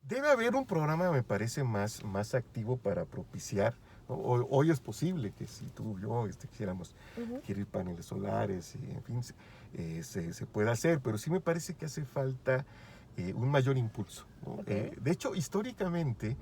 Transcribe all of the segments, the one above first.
Debe haber un programa, me parece, más activo para propiciar, ¿no? Hoy es posible que si tú y yo quisiéramos adquirir paneles solares, y, en fin, se pueda hacer, pero sí me parece que hace falta un mayor impulso, ¿no? Okay. De hecho, históricamente,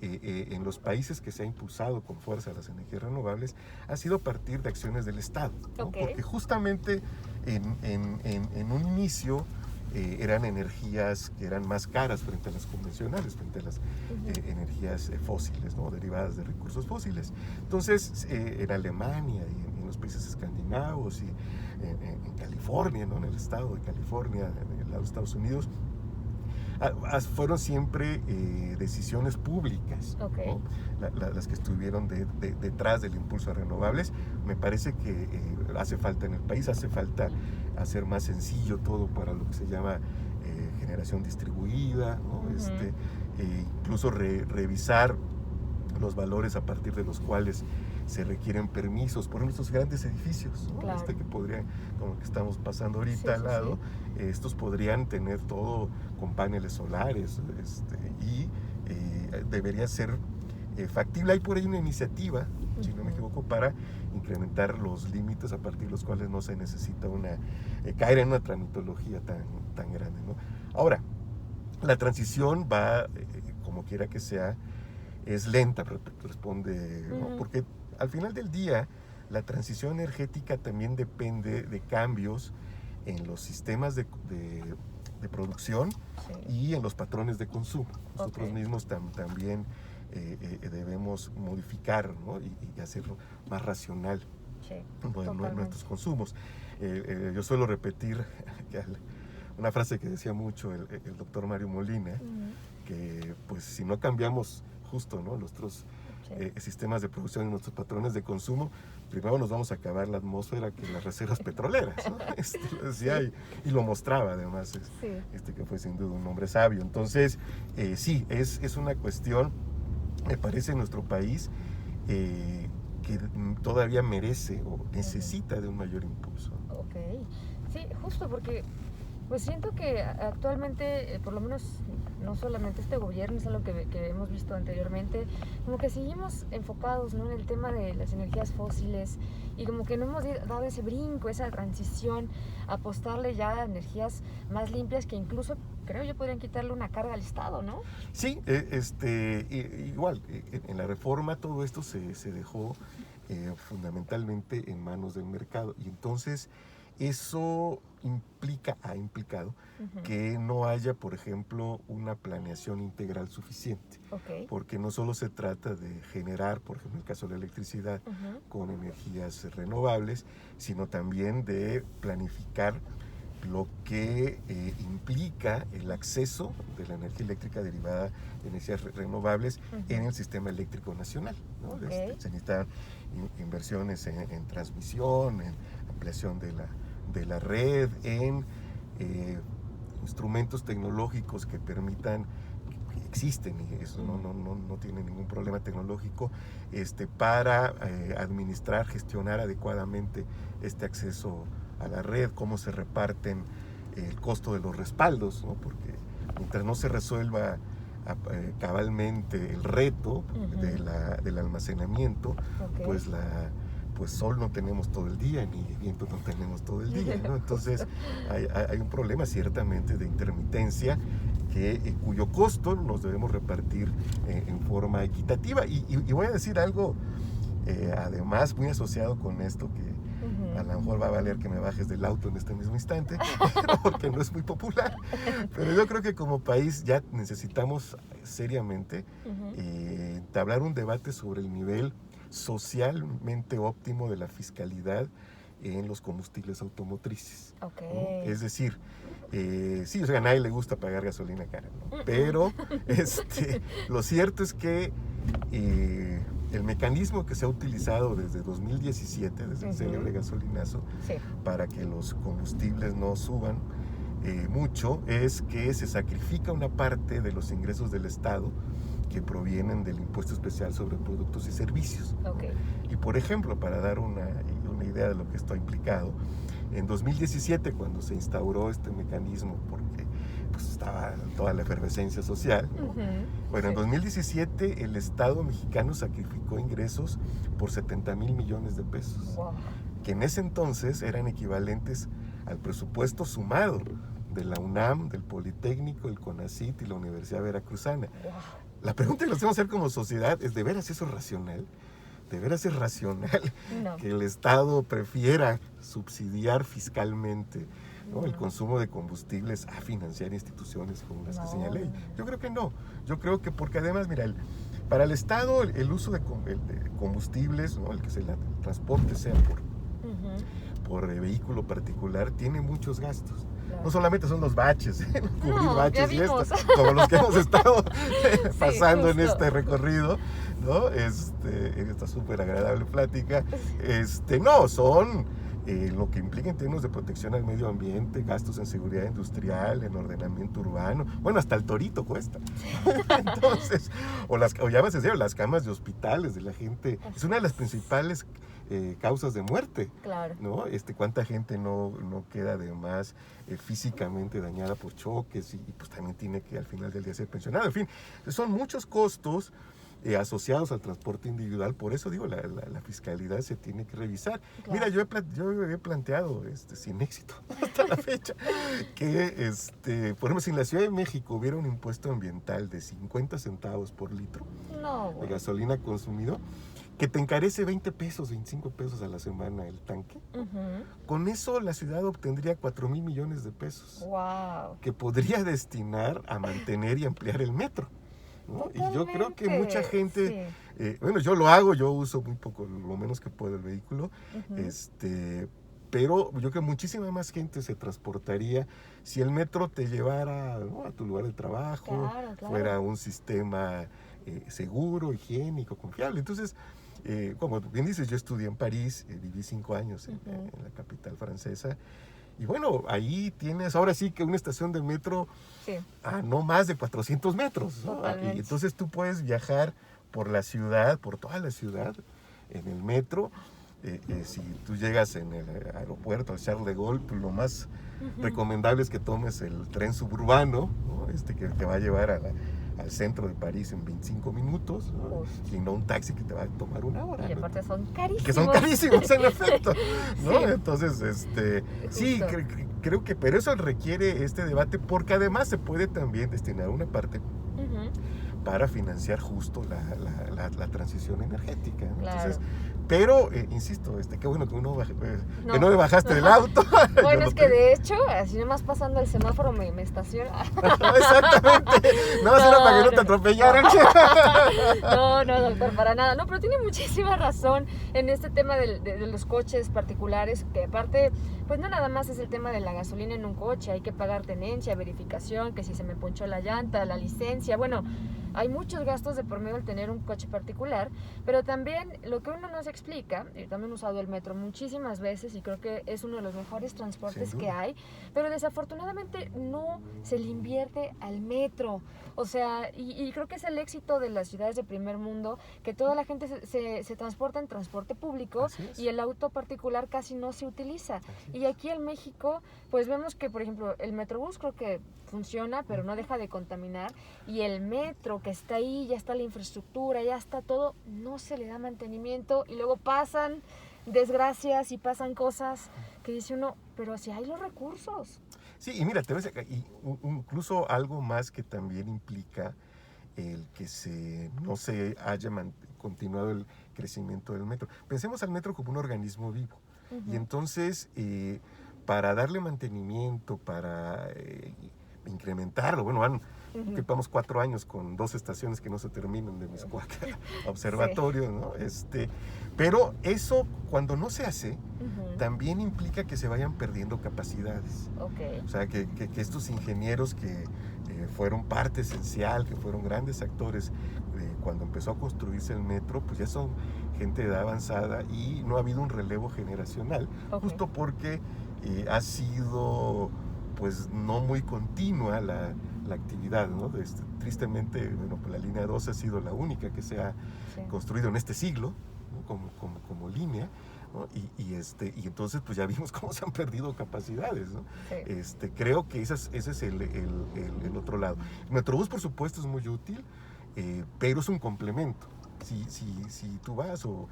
en los países que se ha impulsado con fuerza las energías renovables, ha sido a partir de acciones del Estado, ¿no? Okay. Porque justamente en un inicio eran energías que eran más caras frente a las convencionales, frente a las energías fósiles, ¿no? Derivadas de recursos fósiles. Entonces, en Alemania y en los países escandinavos y en California, ¿no? En el estado de California, en el lado de Estados Unidos, fueron siempre decisiones públicas, Okay. ¿no? Las que estuvieron detrás del impulso a renovables. Me parece que hace falta en el país, hace falta hacer más sencillo todo para lo que se llama generación distribuida, ¿no? Incluso revisar los valores a partir de los cuales se requieren permisos por estos grandes edificios, ¿no? Claro. Que podrían, como que estamos pasando ahorita al lado, estos podrían tener todo con paneles solares, y debería ser factible. Hay por ahí una iniciativa, si no me equivoco, para incrementar los límites a partir de los cuales no se necesita caer en una tramitología tan grande, ¿no? Ahora, la transición va, como quiera que sea, es lenta, responde, ¿no? Porque al final del día la transición energética también depende de cambios en los sistemas de producción y en los patrones de consumo. Nosotros mismos también debemos modificar, ¿no? y hacerlo más racional, nuestros consumos. Yo suelo repetir una frase que decía mucho el doctor Mario Molina, que pues si no cambiamos justo, ¿no? nuestros sistemas de producción y nuestros patrones de consumo, primero nos vamos a acabar la atmósfera que las reservas petroleras, ¿no? Lo decía y lo mostraba además, que fue sin duda un hombre sabio. Entonces, sí, es una cuestión, me parece, en nuestro país que todavía merece o necesita de un mayor impulso. Ok, sí, justo porque pues siento que actualmente, por lo menos no solamente este gobierno, es algo que hemos visto anteriormente, como que seguimos enfocados, ¿no? en el tema de las energías fósiles y como que no hemos dado ese brinco, esa transición, a apostarle ya a energías más limpias que incluso creo yo podrían quitarle una carga al Estado, ¿no? Sí, igual, en la reforma todo esto se dejó fundamentalmente en manos del mercado y entonces eso ha implicado que no haya, por ejemplo, una planeación integral suficiente, porque no solo se trata de generar, por ejemplo, en el caso de la electricidad, con energías renovables, sino también de planificar lo que implica el acceso de la energía eléctrica derivada de energías renovables en el sistema eléctrico nacional, ¿no? Se necesitan inversiones en transmisión, en ampliación de la red, en instrumentos tecnológicos que permitan, que existen, y eso no tiene ningún problema tecnológico, para administrar, gestionar adecuadamente este acceso a la red, cómo se reparten el costo de los respaldos, ¿no? Porque mientras no se resuelva cabalmente el reto del almacenamiento, pues sol no tenemos todo el día, ni viento no tenemos todo el día, ¿no? Entonces hay un problema ciertamente de intermitencia cuyo costo nos debemos repartir en forma equitativa. Y voy a decir algo, además, muy asociado con esto, que a lo mejor va a valer que me bajes del auto en este mismo instante, porque no es muy popular. Pero yo creo que como país ya necesitamos seriamente entablar un debate sobre el nivel socialmente óptimo de la fiscalidad en los combustibles automotrices, ¿no? Es decir, sí, o sea, a nadie le gusta pagar gasolina cara, ¿no? Pero lo cierto es que el mecanismo que se ha utilizado desde 2017, desde el célebre gasolinazo, para que los combustibles no suban mucho, es que se sacrifica una parte de los ingresos del Estado que provienen del impuesto especial sobre productos y servicios. Y por ejemplo, para dar una idea de lo que esto ha implicado, en 2017, cuando se instauró este mecanismo, porque pues estaba toda la efervescencia social, ¿no? Bueno, en 2017 el Estado mexicano sacrificó ingresos por 70,000 millones de pesos, Wow. que en ese entonces eran equivalentes al presupuesto sumado de la UNAM, del Politécnico, el CONACYT y la Universidad Veracruzana. Wow. La pregunta que nos tenemos que hacer como sociedad es, ¿de veras eso es racional? ¿De veras es racional No. que el Estado prefiera subsidiar fiscalmente, ¿no?, el No. consumo de combustibles a financiar instituciones como las que No. señalé? Yo creo que no. Yo creo que porque además, mira, para el Estado el uso de combustibles, ¿no?, el que el transporte sea por vehículo particular, tiene muchos gastos. Claro. No solamente son los baches, cubrir No, baches y ya esto, vimos. como los que hemos estado pasando en justo. este recorrido, ¿no? En esta súper agradable plática. No, son lo que implica en términos de protección al medio ambiente, gastos en seguridad industrial, en ordenamiento urbano. Bueno, hasta el torito cuesta. Entonces, o ya más en serio, las camas de hospitales de la gente. Es una de las principales causas de muerte, Claro. ¿no? Cuánta gente no queda además físicamente dañada por choques y pues también tiene que al final del día ser pensionado. En fin, son muchos costos asociados al transporte individual. Por eso digo, la fiscalidad se tiene que revisar. Claro. Mira, yo he planteado sin éxito hasta la fecha que, por ejemplo, si en la Ciudad de México hubiera un impuesto ambiental de 50 centavos por litro No, de güey. gasolina consumido, que te encarece 20 pesos, 25 pesos a la semana el tanque, con eso la ciudad obtendría 4,000 millones de pesos Wow. que podría destinar a mantener y ampliar el metro, ¿no? Y yo creo que mucha gente, bueno, yo lo hago, yo uso muy poco, lo menos que puedo el vehículo, pero yo creo que muchísima más gente se transportaría si el metro te llevara, ¿no?, a tu lugar de trabajo, Claro, claro. fuera un sistema seguro, higiénico, confiable. Entonces, como bien dices, yo estudié en París, viví 5 años en la capital francesa, y bueno, ahí tienes ahora sí que una estación de metro a no más de 400 metros, ¿no? Y entonces tú puedes viajar por la ciudad, por toda la ciudad, en el metro. Si tú llegas en el aeropuerto, al Charles de Gaulle, pues lo más recomendable es que tomes el tren suburbano, ¿no?, que te va a llevar al centro de París en 25 minutos, ¿no?, y no un taxi que te va a tomar 1 hora. Y aparte son carísimos. Que son carísimos, en efecto, ¿no? Sí. Entonces, sí, creo que, pero eso requiere este debate, porque además se puede también destinar una parte para financiar justo la transición energética, ¿no? Claro. Entonces, pero, insisto, qué bueno que que no me bajaste del auto. Bueno, es que de hecho, así nomás pasando el semáforo me estaciono. Exactamente. No, era para que no te atropellaran. No, doctor, para nada. No, pero tiene muchísima razón en este tema de los coches particulares, que aparte, pues no nada más es el tema de la gasolina en un coche, hay que pagar tenencia, verificación, que si se me ponchó la llanta, la licencia, bueno, hay muchos gastos de por medio al tener un coche particular, pero también lo que uno no se explica, yo también he usado el metro muchísimas veces y creo que es uno de los mejores transportes que hay, pero desafortunadamente no se le invierte al metro. O sea, y creo que es el éxito de las ciudades de primer mundo, que toda la gente se transporta en transporte público y el auto particular casi no se utiliza. Y aquí en México, pues vemos que, por ejemplo, el Metrobús creo que funciona, pero no deja de contaminar, y el metro que está ahí, ya está la infraestructura, ya está todo, no se le da mantenimiento y luego pasan desgracias y pasan cosas que dice uno, pero si hay los recursos. Sí, y mira, incluso algo más que también implica el que no se haya continuado el crecimiento del metro. Pensemos al metro como un organismo vivo. Y entonces, para darle mantenimiento, para incrementarlo, bueno, vamos 4 años con 2 estaciones que no se terminan de Miscuac Observatorio, ¿no? Pero eso, cuando no se hace, también implica que se vayan perdiendo capacidades. O sea, que estos ingenieros que fueron parte esencial, que fueron grandes actores cuando empezó a construirse el metro, pues ya son gente de edad avanzada y no ha habido un relevo generacional, justo porque ha sido pues no muy continua la actividad, ¿no? Tristemente, bueno, pues la línea 12 ha sido la única que se ha construido en este siglo, ¿no?, como línea. ¿no? Y entonces pues ya vimos cómo se han perdido capacidades, ¿no? Sí. Creo que ese es el otro lado. El Metrobús, por supuesto, es muy útil, pero es un complemento. Si tú vas o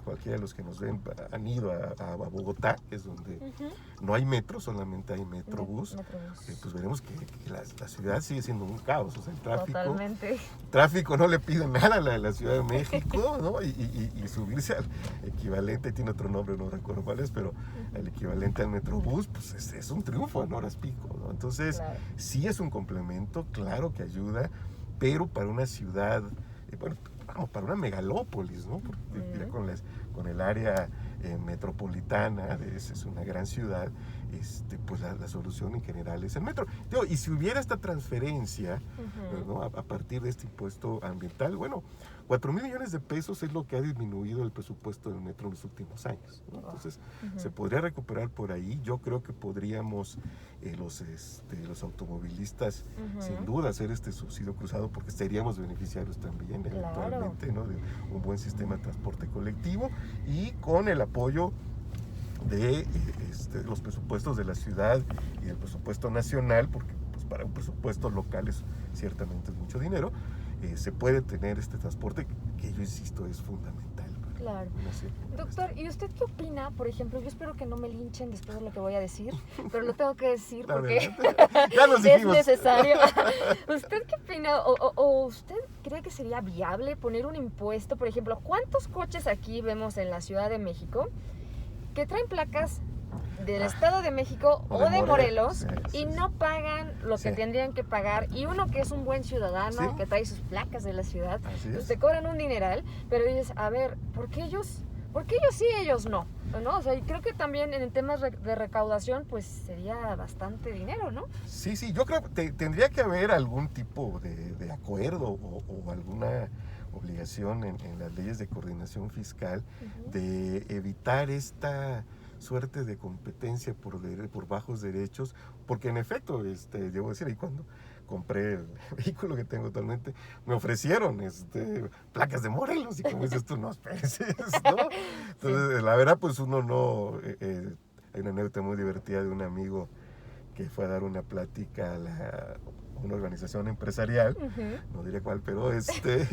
cualquiera de los que nos ven han ido a Bogotá, que es donde no hay metro, solamente hay Metrobús, pues veremos que la ciudad sigue siendo un caos. O sea, el tráfico no le pide nada a la Ciudad de México, ¿no? Y subirse al equivalente, tiene otro nombre, no recuerdo cuál es, pero el equivalente al Metrobús, pues es un triunfo en horas pico, ¿no? Entonces, sí es un complemento, claro que ayuda, pero para una ciudad, bueno, para una megalópolis, ¿no? Porque ya con el área metropolitana, es una gran ciudad, pues la solución en general es el metro. Digo, y si hubiera esta transferencia, ¿no? a partir de este impuesto ambiental, bueno, 4,000 millones de pesos es lo que ha disminuido el presupuesto del metro en los últimos años, ¿no? Entonces, se podría recuperar por ahí. Yo creo que podríamos los automovilistas, sin duda, hacer este subsidio cruzado, porque seríamos beneficiarios también eventualmente, ¿no? De un buen sistema de transporte colectivo y con el apoyo de los presupuestos de la ciudad y del presupuesto nacional, porque pues, para un presupuesto local ciertamente es mucho dinero. Se puede tener este transporte que yo insisto es fundamental. Claro. Doctor, ¿y usted qué opina? Por ejemplo, yo espero que no me linchen después de lo que voy a decir, pero lo tengo que decir porque es necesario. ¿Usted qué opina? ¿O usted cree que sería viable poner un impuesto? Por ejemplo, ¿cuántos coches aquí vemos en la Ciudad de México que traen placas del Estado de México o de Morelos y no pagan lo que tendrían que pagar, y uno que es un buen ciudadano que trae sus placas de la ciudad, pues te cobran un dineral, pero dices, a ver, ¿por qué ellos sí, ellos no? ¿No? O sea, y creo que también en temas de recaudación pues sería bastante dinero, ¿no? Sí, yo creo que tendría que haber algún tipo de acuerdo o alguna obligación en las leyes de coordinación fiscal de evitar esta suerte de competencia por bajos derechos, porque en efecto, debo decir, ahí cuando compré el vehículo que tengo actualmente, me ofrecieron placas de Morelos, y como dices tú, no, espérese, ¿no? Entonces, la verdad, pues uno no, hay una anécdota muy divertida de un amigo que fue a dar una plática a una organización empresarial, no diré cuál, pero se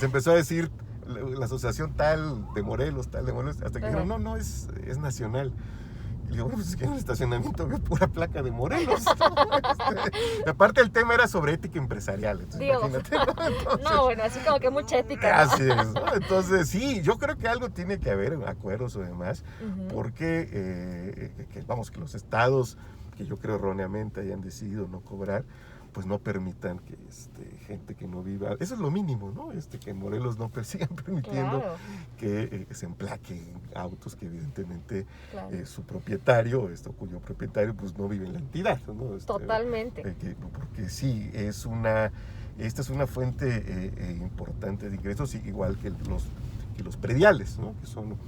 empezó a decir la asociación tal de Morelos, hasta que dijeron, no, es nacional. Y le digo, bueno, pues es que en el estacionamiento veo pura placa de Morelos. Aparte el tema era sobre ética empresarial, entonces, imagínate, ¿no? Entonces, no, bueno, así como que mucha ética, ¿no? Así es, ¿no? Entonces sí, yo creo que algo tiene que haber, acuerdos o demás, porque, que los estados, que yo creo erróneamente hayan decidido no cobrar, pues no permitan que gente que no viva, eso es lo mínimo, ¿no? Que en Morelos no sigan permitiendo que se emplaquen autos que evidentemente su propietario, cuyo propietario pues no vive en la entidad, ¿no? Totalmente. Porque sí, esta es una fuente importante de ingresos, igual que los prediales, ¿no? Que son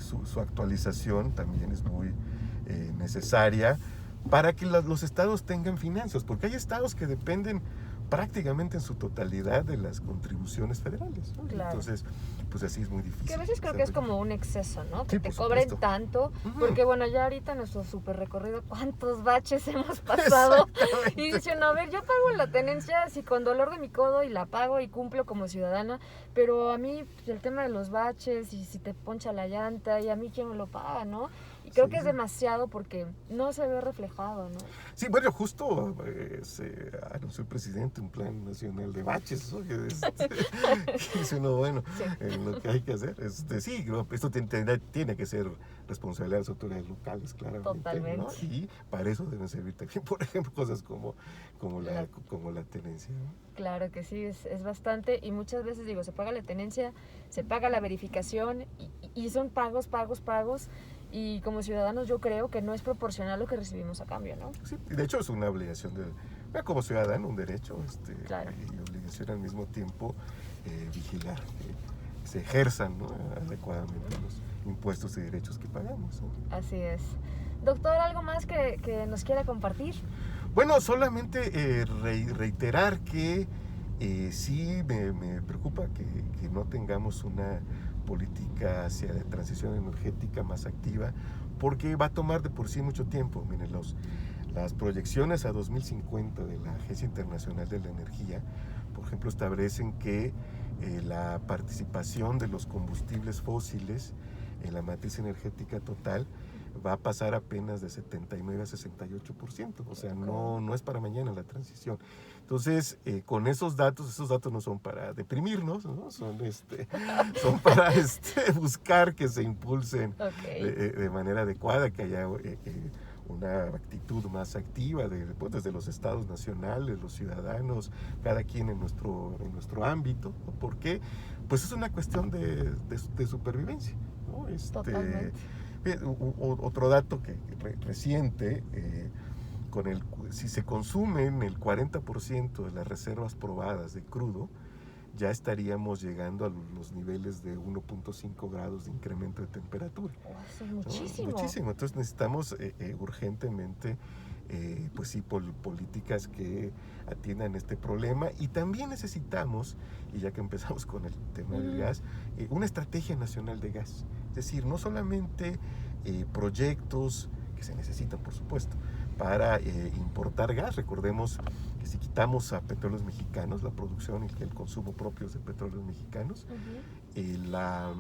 su actualización también es muy necesaria para que los estados tengan finanzas, porque hay estados que dependen prácticamente en su totalidad de las contribuciones federales, ¿no? Entonces, pues así es muy difícil. Que a veces creo que es como un exceso, ¿no? Que te cobren tanto, porque bueno, ya ahorita nuestro super recorrido, ¿cuántos baches hemos pasado? Y dicen, a ver, yo pago la tenencia así con dolor de mi codo y la pago y cumplo como ciudadana, pero a mí el tema de los baches y si te poncha la llanta, y a mí quién me lo paga, ¿no? Creo que es demasiado porque no se ve reflejado, ¿no? Sí, bueno, justo se anunció el presidente un plan nacional de baches, ¿no? Que dice uno, bueno, lo que hay que hacer. Sí, esto tiene que ser responsabilidad de las autoridades locales, claramente. Totalmente. ¿No? Y para eso deben servir también, por ejemplo, cosas como la tenencia, ¿no? Claro que sí, es bastante, y muchas veces digo, se paga la tenencia, se paga la verificación y son pagos, y como ciudadanos yo creo que no es proporcional lo que recibimos a cambio, ¿no? Sí, y de hecho es una obligación como ciudadano, un derecho, y obligación al mismo tiempo vigilar que se ejerzan, ¿no? adecuadamente los impuestos y derechos que pagamos, ¿no? Así es. Doctor, ¿algo más que nos quiera compartir? Bueno, solamente reiterar que sí me preocupa que no tengamos una política hacia la transición energética más activa, porque va a tomar de por sí mucho tiempo. Miren, las proyecciones a 2050 de la Agencia Internacional de la Energía, por ejemplo, establecen que la participación de los combustibles fósiles en la matriz energética total va a pasar apenas de 79 a 68%, o sea, no es para mañana la transición. Entonces, con esos datos no son para deprimirnos, ¿no? Son para buscar que se impulsen de manera adecuada, que haya una actitud más activa desde los estados nacionales, los ciudadanos, cada quien en nuestro ámbito, ¿no? ¿Por qué? Pues es una cuestión de supervivencia, ¿no? Totalmente. Otro dato reciente, si se consumen el 40% de las reservas probadas de crudo, ya estaríamos llegando a los niveles de 1.5 grados de incremento de temperatura. Eso es muchísimo. ¿No? Muchísimo. Entonces necesitamos urgentemente pues sí, políticas que atiendan este problema, y también necesitamos, y ya que empezamos con el tema del gas, una estrategia nacional de gas. Es decir, no solamente proyectos que se necesitan, por supuesto, para importar gas. Recordemos que si quitamos a Petróleos Mexicanos, la producción y el consumo propios de petróleos mexicanos, la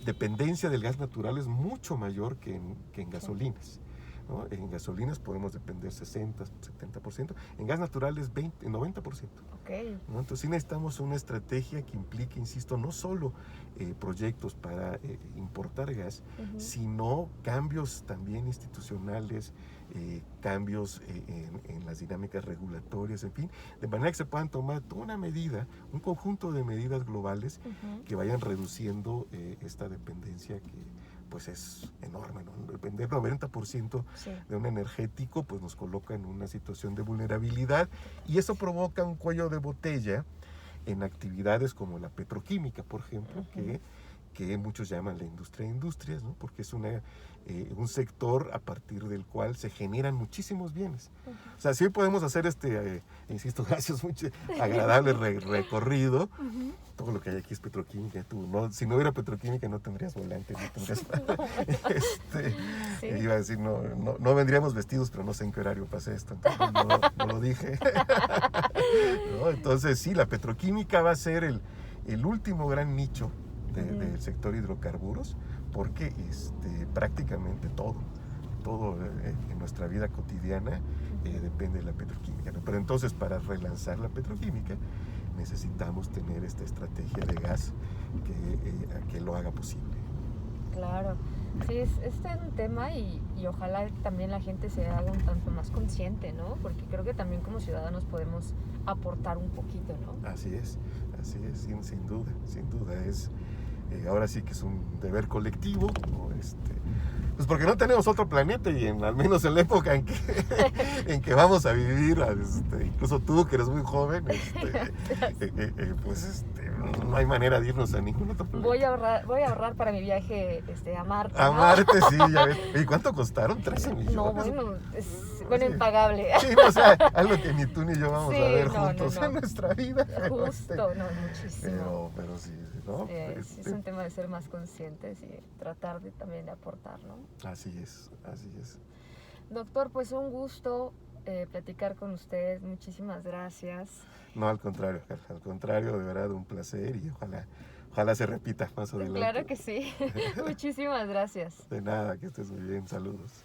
dependencia del gas natural es mucho mayor que en gasolinas, ¿no? En gasolinas podemos depender 60, 70%, en gas natural es 90%. ¿No? Entonces sí necesitamos una estrategia que implique, insisto, no solo proyectos para importar gas, sino cambios también institucionales, cambios en las dinámicas regulatorias, en fin, de manera que se puedan tomar toda una medida, un conjunto de medidas globales que vayan reduciendo esta dependencia que pues es enorme, ¿no? Depender 90% de un energético pues nos coloca en una situación de vulnerabilidad, y eso provoca un cuello de botella en actividades como la petroquímica, por ejemplo, que muchos llaman la industria de industrias, ¿no? Porque es un sector a partir del cual se generan muchísimos bienes. O sea, sí podemos hacer insisto, gracias, mucho agradable recorrido. Todo lo que hay aquí es petroquímica. Si no hubiera petroquímica no tendrías volante, no tendrías iba a decir, no vendríamos vestidos, pero no sé en qué horario pasé esto, entonces no lo dije. ¿No? Entonces sí, la petroquímica va a ser el último gran nicho del sector hidrocarburos, porque prácticamente todo en nuestra vida cotidiana depende de la petroquímica, ¿no? Pero entonces, para relanzar la petroquímica necesitamos tener esta estrategia de gas que lo haga posible. Claro, sí, este es un tema y ojalá también la gente se haga un tanto más consciente, ¿no? Porque creo que también como ciudadanos podemos aportar un poquito, ¿no? Así es, sin duda, ahora sí que es un deber colectivo, ¿no? Pues porque no tenemos otro planeta, y al menos en la época en que vamos a vivir, incluso tú que eres muy joven, pues no hay manera de irnos a ningún otro planeta. Voy a ahorrar para mi viaje a Marte, ¿no? A Marte, sí, ya ves. ¿Y cuánto costaron? 13 millones. No, bueno, impagable. Sí, o sea, algo que ni tú ni yo vamos a ver juntos en nuestra vida. Justo, muchísimo. Pero sí, ¿no? Es un tema de ser más conscientes y tratar también de aportar, ¿no? Así es. Doctor, pues un gusto platicar con usted. Muchísimas gracias. No, al contrario, de verdad, un placer, y ojalá se repita más adelante. Claro que sí. Muchísimas gracias. De nada, que estés muy bien, saludos.